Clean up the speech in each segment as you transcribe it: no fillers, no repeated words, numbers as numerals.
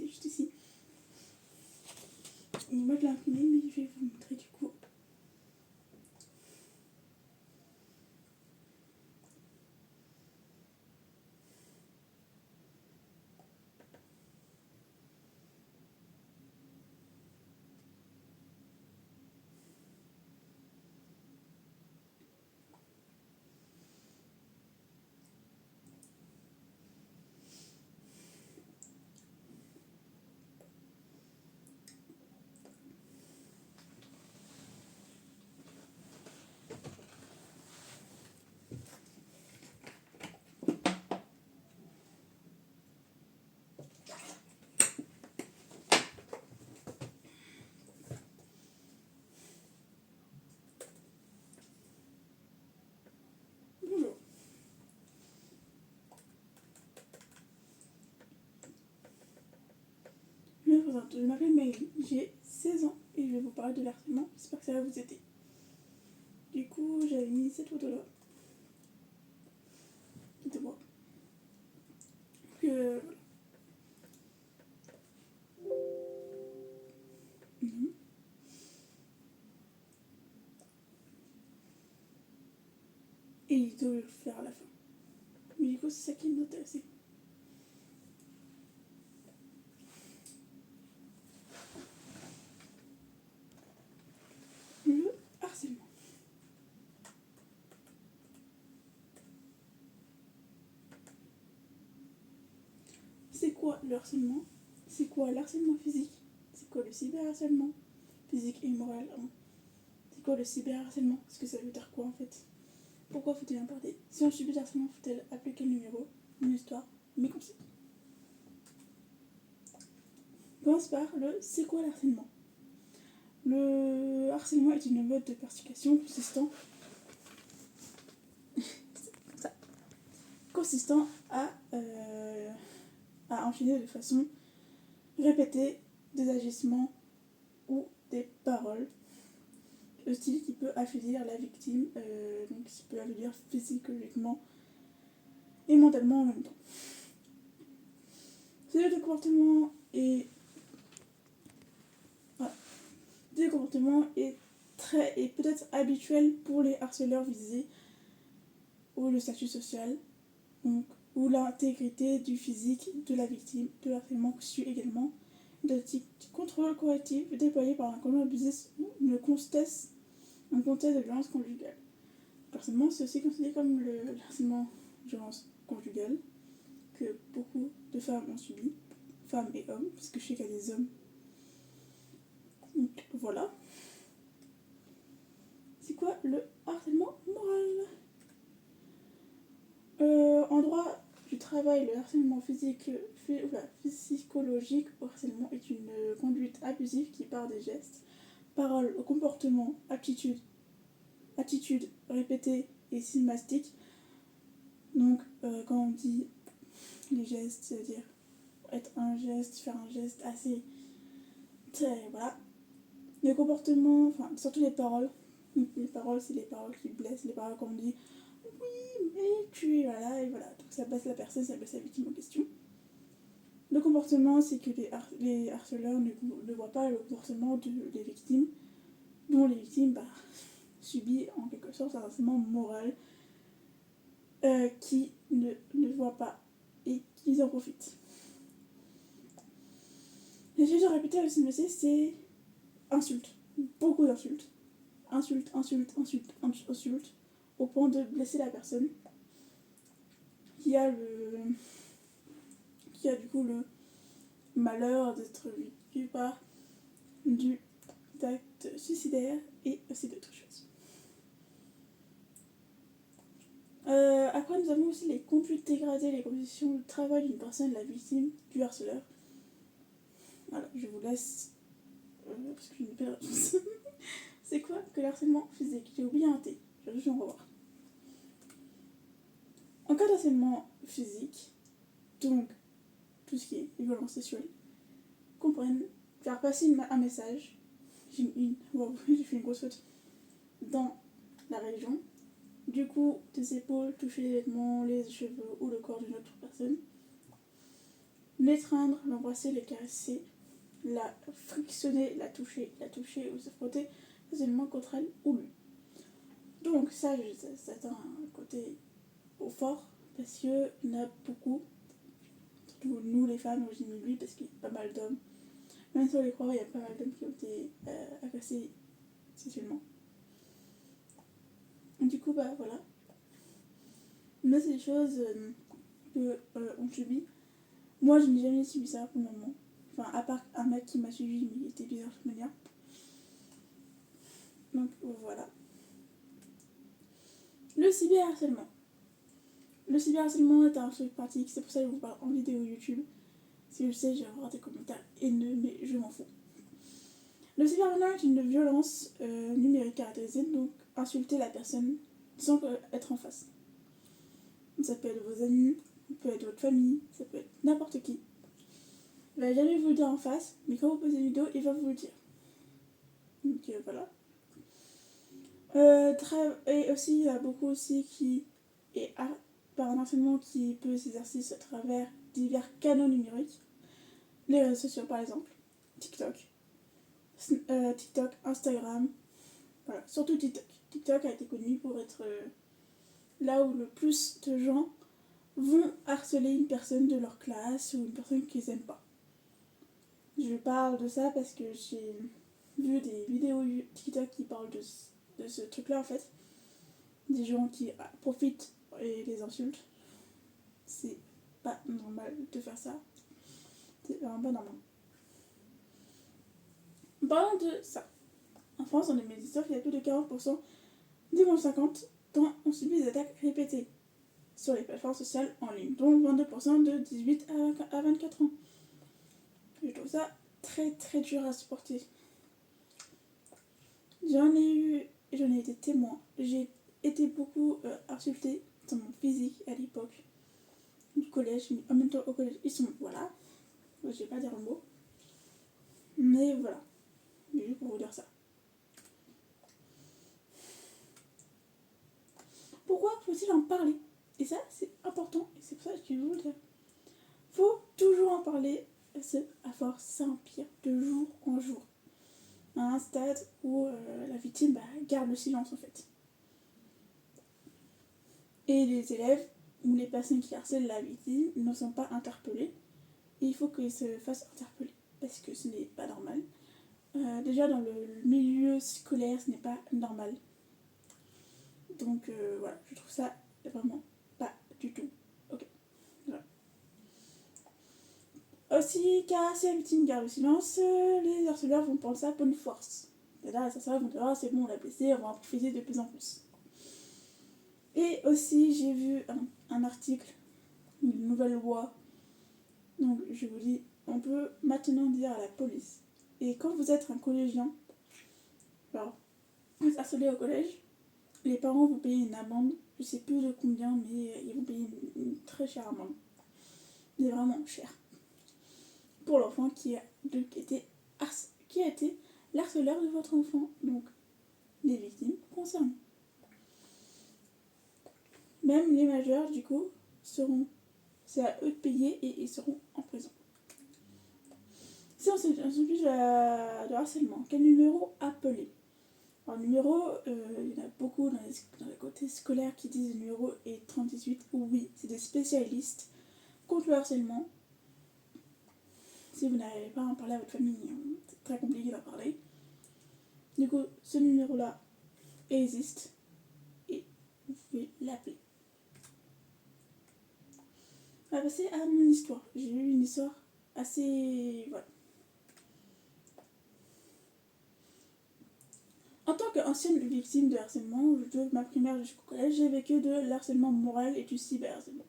c'est juste ici. Et moi je l'ai imprimé, mais je vais vous montrer du coup. Bonjour. Je me présente, je m'appelle Maëlie, j'ai 16 ans et je vais vous parler de l'harcèlement. J'espère que ça va vous aider. Du coup, j'avais mis cette photo-là de moi. Que Mhm. Et il doit le faire à la fin. Mais du coup, c'est ça qui m'intéressait. Le harcèlement. C'est quoi le harcèlement? C'est quoi le harcèlement physique? C'est quoi le cyberharcèlement? Physique et moral, hein. C'est quoi le cyberharcèlement? Est-ce que ça veut dire quoi en fait? Pourquoi faut-il en parler? Si on subit le harcèlement, faut-il appeler quel numéro? Une histoire, mes conseils. On commence par le c'est quoi le harcèlement? Le harcèlement est une mode de persécution consistant à enchaîner de façon répétée des agissements ou des paroles hostiles qui peut affaiblir la victime, donc qui peut affaiblir physiquement et mentalement en même temps. Ce comportement est voilà. Ce comportement est peut-être habituel pour les harceleurs visés ou le statut social, donc, ou l'intégrité du physique de la victime. De l'harcèlement constitue également une tactique de contrôle correctif déployée par un conjoint abusé ou un contexte de violence conjugale. Le harcèlement, c'est aussi considéré comme le harcèlement de violence conjugale que beaucoup de femmes ont subi, femmes et hommes, parce que je sais qu'il y a des hommes. Donc voilà. C'est quoi le harcèlement moral? En droit du travail, le harcèlement psychologique au harcèlement est une conduite abusive qui part des gestes, paroles, comportements, attitudes répétées et systématiques. Donc, quand on dit les gestes, c'est-à-dire faire un geste assez. Voilà. Les comportements, enfin, surtout les paroles. Les paroles, c'est les paroles qui blessent, les paroles qu'on dit oui, mais tu es, voilà, et voilà. Donc ça blesse la personne, ça blesse la victime en question. Le comportement, c'est que les harceleurs ne voient pas le comportement des victimes, dont les victimes subissent en quelque sorte un harcèlement moral qui ne voient pas et qui en profitent. Les choses à répéter aussi, c'est insultes. Beaucoup d'insultes. Insultes, au point de blesser la personne qui a du coup le malheur d'être vécu par d'actes suicidaires et aussi d'autres choses. Après, nous avons aussi les conduites dégradées, les conditions de travail d'une personne, la victime du harceleur. Voilà, je vous laisse parce que je n'ai pas la réponse. C'est quoi que le harcèlement physique? J'ai oublié un T, je vais en revoir. En cas d'harcèlement physique, donc tout ce qui est violence sexuelle, comprennent faire passer un message. J'ai fait une grosse faute dans la région. Du coup, des épaules, toucher les vêtements, les cheveux ou le corps d'une autre personne. l'étreindre, l'embrasser, le caresser, la frictionner, la toucher ou se frotter facilement contre elle ou lui. Donc ça a un côté fort parce qu'il y en a beaucoup, surtout nous les femmes, je dis lui parce qu'il y a pas mal d'hommes. Même si on les croit, il y a pas mal d'hommes qui ont été agressés sexuellement. Du coup, bah voilà. Mais c'est des choses qu'on subit. Moi, je n'ai jamais subi ça pour le moment. Enfin, à part un mec qui m'a suivi, mais il était bizarre de toute manière. Donc voilà. Le cyberharcèlement. Le cyberharcèlement est un truc pratique, c'est pour ça que je vous parle en vidéo YouTube. Si je sais, je vais avoir des commentaires haineux, mais je m'en fous. Le cyberharcèlement est une violence numérique caractérisée, donc insulter la personne sans être en face. Ça peut être vos amis, ça peut être votre famille, ça peut être n'importe qui. Il va jamais vous le dire en face, mais quand vous posez une vidéo, il va vous le dire. Donc voilà. Et aussi, il y a beaucoup aussi qui est par un enseignement qui peut s'exercer à travers divers canaux numériques. Les réseaux sociaux par exemple, TikTok, Instagram, voilà, surtout TikTok. TikTok a été connu pour être là où le plus de gens vont harceler une personne de leur classe ou une personne qu'ils n'aiment pas. Je parle de ça parce que j'ai vu des vidéos TikTok qui parlent de ce truc-là en fait. Des gens qui profitent et les insultent. C'est pas normal de faire ça. C'est vraiment pas normal. Parlons de ça. En France, on est médecins qu'il y a plus de 40% des moins 50 ans ont subi des attaques répétées sur les plateformes sociales en ligne, dont 22% de 18 à 24 ans. Je trouve ça très très dur à supporter. J'en ai été témoin. J'ai été beaucoup insultée sur mon physique à l'époque du collège, mais en même temps au collège, ils sont, voilà, je vais pas dire le mot, mais voilà, juste pour vous dire ça. Pourquoi faut-il en parler? Et ça, c'est important, et c'est pour ça que je vais vous le dire. Faut toujours en parler, à force, ça empire de jour en jour. À un stade où la victime garde le silence en fait. Et les élèves ou les personnes qui harcèlent la victime ne sont pas interpellés. Et il faut qu'ils se fassent interpeller parce que ce n'est pas normal. Déjà dans le milieu scolaire, ce n'est pas normal. Donc voilà, je trouve ça vraiment pas du tout ok. Voilà. Aussi, car si la victime garde le silence, les harceleurs vont prendre ça pour une force. C'est-à-dire les harceleurs vont dire ah, c'est bon, on l'a blessé, on va en profiter de plus en plus. Et aussi, j'ai vu un article, une nouvelle loi. Donc, je vous dis, on peut maintenant dire à la police. Et quand vous êtes un collégien, alors, vous êtes harcelé au collège, les parents vous payent une amende, je sais plus de combien, mais ils vont payer une très chère amende. Mais vraiment cher. Pour l'enfant qui a été l'harceleur de votre enfant. Donc, les victimes concernées. Même les majeurs, du coup, c'est à eux de payer et ils seront en prison. Si on subit de harcèlement, quel numéro appeler? Alors, le numéro, il y en a beaucoup dans les côtés scolaires qui disent le numéro est 3018. Oui, c'est des spécialistes contre le harcèlement. Si vous n'avez pas à en parler à votre famille, c'est très compliqué d'en parler. Du coup, ce numéro-là existe et vous pouvez l'appeler. On va passer à mon histoire. J'ai eu une histoire assez... voilà. En tant qu'ancienne victime de harcèlement, de ma primaire jusqu'au collège, j'ai vécu de l'harcèlement moral et du cyberharcèlement.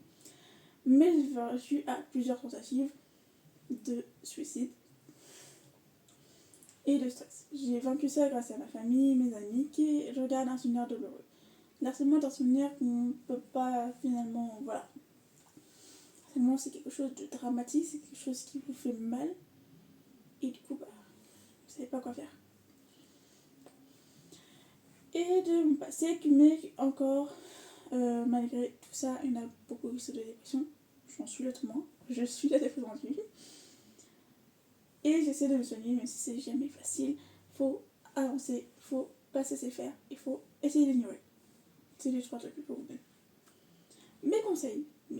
Mais j'ai vécu à plusieurs tentatives de suicide et de stress. J'ai vaincu ça grâce à ma famille, mes amis, qui regardent un souvenir douloureux. L'harcèlement est un souvenir qu'on ne peut pas finalement... voilà. L'harcèlement, c'est quelque chose de dramatique, c'est quelque chose qui vous fait mal. Et du coup, vous savez pas quoi faire. Et de mon passé, mais encore, malgré tout ça, il y en a beaucoup qui sont de dépression. J'en suis là tout moi. Je suis la dépression. Et j'essaie de me soigner, même si c'est jamais facile. Faut avancer, faut pas se laisser faire, il faut essayer d'ignorer. C'est les 3 trucs que je peux vous donner. Mes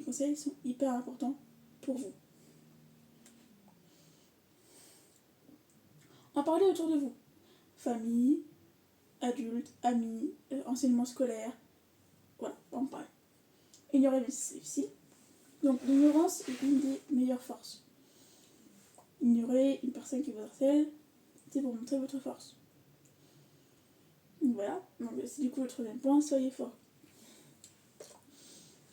conseils sont hyper importants pour vous. En parler autour de vous. Famille, adultes, amis, enseignement scolaire. Voilà, en parler. Ignorer, mais c'est difficile. Donc l'ignorance est une des meilleures forces. Ignorer une personne qui vous harcèle, c'est pour montrer votre force. Donc voilà, donc c'est du coup le 3e point, soyez fort.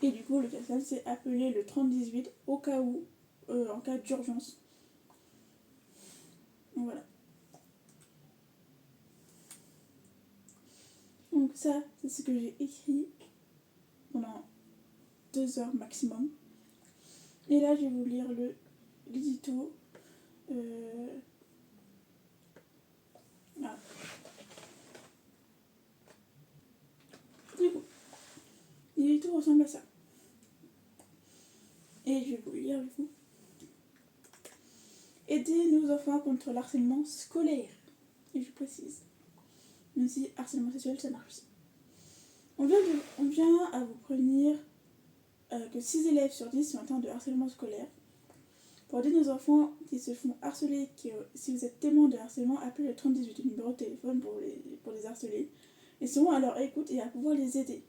Et du coup, le 4e, c'est appeler le 3018 au cas où, en cas d'urgence. Donc voilà. Donc ça, c'est ce que j'ai écrit pendant 2 heures maximum. Et là, je vais vous lire l'édito. Voilà. Du coup, l'édito ressemble à ça. Et je vais vous lire du coup. Aider nos enfants contre l'harcèlement scolaire. Et je précise. Même si harcèlement sexuel, ça marche aussi. On vient à vous prévenir que 6 élèves sur 10 sont atteints de harcèlement scolaire. Pour aider nos enfants qui se font harceler, si vous êtes témoin de harcèlement, appelez le 3018, le numéro de téléphone pour les harceler. Ils seront à leur écoute et à pouvoir les aider.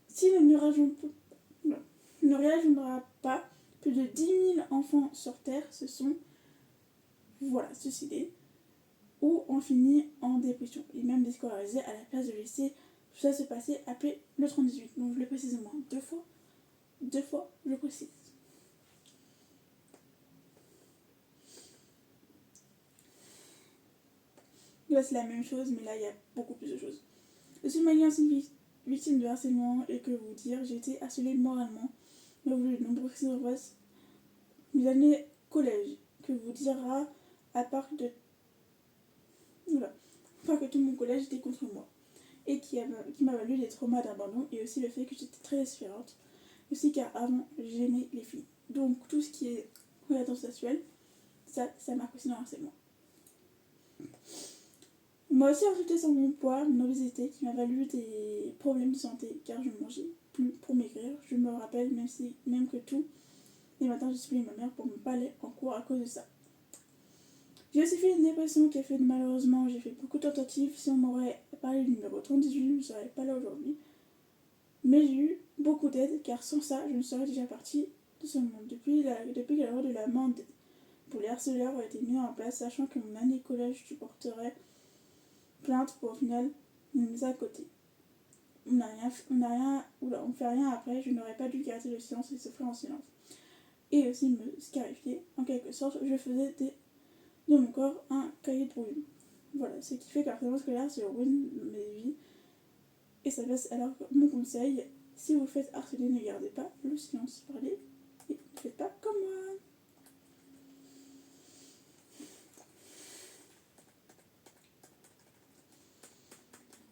Si nous ne réagissons pas, plus de 10 000 enfants sur Terre se sont suicidés ou ont fini en dépression et même déscolarisés à la place de laisser tout ça se passer. Appelez le 3018. Donc je le précise au moins 2 fois. 2 fois, je précise. Là, c'est la même chose, mais là, il y a beaucoup plus de choses. Je suis malgré une victime de harcèlement et que vous dire, j'ai été harcelée moralement, mais au vu de nombreuses repas, mes années collège, que vous dira, à part que tout mon collège était contre moi, et qui m'a valu des traumas d'abandon, et aussi le fait que j'étais très différente, aussi car avant, j'aimais les filles. Donc, tout ce qui est relations sexuelle, ça marque aussi dans le harcèlement. Moi aussi insulté sur mon poids, mon obésité, qui m'a valu des problèmes de santé, car je ne mangeais plus pour maigrir. Je me rappelle, même que tous les matins, je suppliais ma mère pour me pas aller en cours à cause de ça. J'ai aussi fait une dépression qui a fait malheureusement, j'ai fait beaucoup de tentatives. Si on m'aurait parlé du numéro 3018, je ne serais pas là aujourd'hui. Mais j'ai eu beaucoup d'aide, car sans ça, je ne serais déjà partie de ce monde. Depuis que la loi de l'amende pour les harceleurs a été mise en place, sachant que mon année collège supporterait plainte pour au final nous mise à côté. On ne fait rien après, je n'aurais pas dû garder le silence et se faire en silence. Et aussi me scarifier, en quelque sorte, je faisais de mon corps un cahier de brouillon. Voilà, ce qui fait que l'harcèlement scolaire, c'est ruine mes vies. Et ça passe alors mon conseil, si vous faites harceler, ne gardez pas le silence, parlez et ne faites pas comme moi.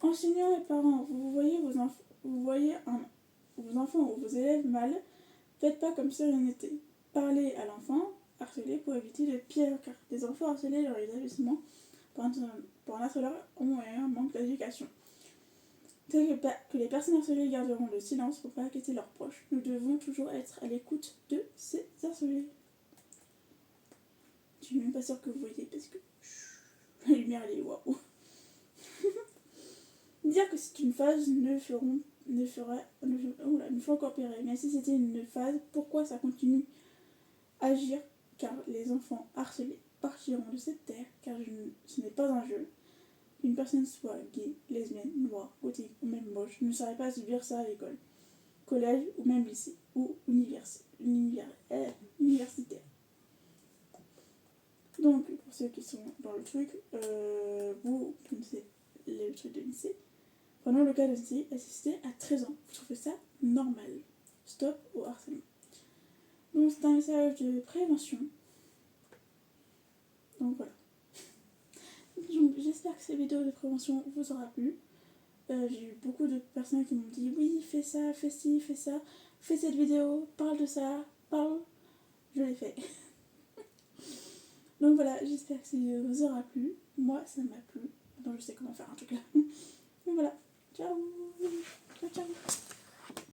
Enseignants et parents, vous voyez vos enfants ou vos élèves mal, faites pas comme si rien n'était. Parlez à l'enfant harcelé pour éviter le pire, car des enfants harcelés dans les établissements pour un harceleur ont un manque d'éducation. C'est que les personnes harcelées garderont le silence pour pas inquiéter leurs proches. Nous devons toujours être à l'écoute de ces harcelés. Je suis même pas sûre que vous voyez parce que la lumière elle est waouh. Dire que c'est une phase ne fait encore pire. Mais si c'était une phase, pourquoi ça continue à agir? Car les enfants harcelés partiront de cette terre, car ce n'est pas un jeu. Une personne soit gay, lesbienne, noire, gothique ou même moche ne saurait pas subir ça à l'école, collège ou même lycée ou universitaire. Donc, pour ceux qui sont dans le truc, vous connaissez le truc de lycée. Pendant le cas de lycée, assisté à 13 ans. Vous trouvez ça normal? Stop au harcèlement. Donc, c'est un message de prévention. Donc, voilà. Donc, j'espère que cette vidéo de prévention vous aura plu. J'ai eu beaucoup de personnes qui m'ont dit oui, fais ça, fais ci, fais ça, fais cette vidéo, parle de ça, parle. Je l'ai fait. voilà, j'espère que ça vous aura plu. Moi, ça m'a plu.